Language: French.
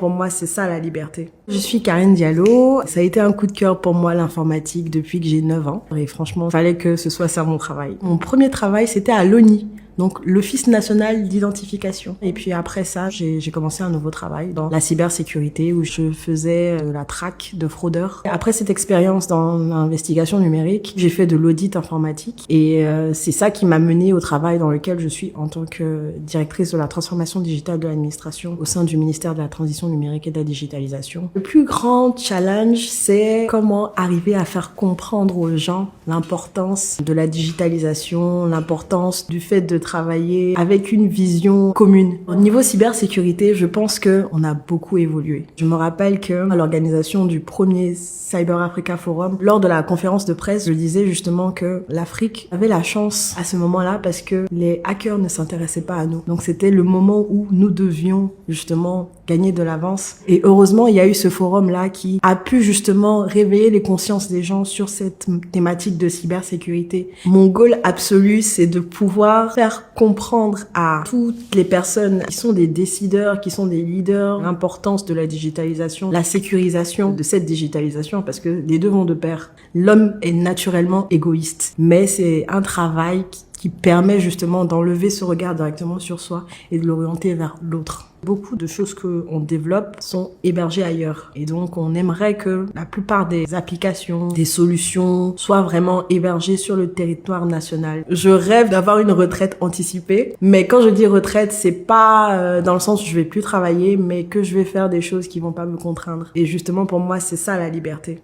Pour moi, c'est ça la liberté. Je suis Karine Diallo. Ça a été un coup de cœur pour moi, l'informatique, depuis que j'ai 9 ans. Et franchement, il fallait que ce soit ça mon travail. Mon premier travail, c'était à l'ONI. Donc, l'Office national d'identification. Et puis après ça, j'ai commencé un nouveau travail dans la cybersécurité où je faisais la traque de fraudeurs. Après cette expérience dans l'investigation numérique, j'ai fait de l'audit informatique et c'est ça qui m'a menée au travail dans lequel je suis en tant que directrice de la transformation digitale de l'administration au sein du ministère de la transition numérique et de la digitalisation. Le plus grand challenge, c'est comment arriver à faire comprendre aux gens l'importance de la digitalisation, l'importance du fait de travailler avec une vision commune. Au niveau cybersécurité, je pense qu'on a beaucoup évolué. Je me rappelle que à l'organisation du premier Cyber Africa Forum, lors de la conférence de presse, je disais justement que l'Afrique avait la chance à ce moment-là parce que les hackers ne s'intéressaient pas à nous. Donc c'était le moment où nous devions justement gagner de l'avance. Et heureusement, il y a eu ce forum-là qui a pu justement réveiller les consciences des gens sur cette thématique de cybersécurité. Mon goal absolu, c'est de pouvoir faire comprendre à toutes les personnes qui sont des décideurs, qui sont des leaders, l'importance de la digitalisation, la sécurisation de cette digitalisation, parce que les deux vont de pair. L'homme est naturellement égoïste, mais c'est un travail qui permet justement d'enlever ce regard directement sur soi et de l'orienter vers l'autre. Beaucoup de choses qu'on développe sont hébergées ailleurs. Et donc, on aimerait que la plupart des applications, des solutions soient vraiment hébergées sur le territoire national. Je rêve d'avoir une retraite anticipée. Mais quand je dis retraite, c'est pas dans le sens où je vais plus travailler, mais que je vais faire des choses qui vont pas me contraindre. Et justement, pour moi, c'est ça la liberté.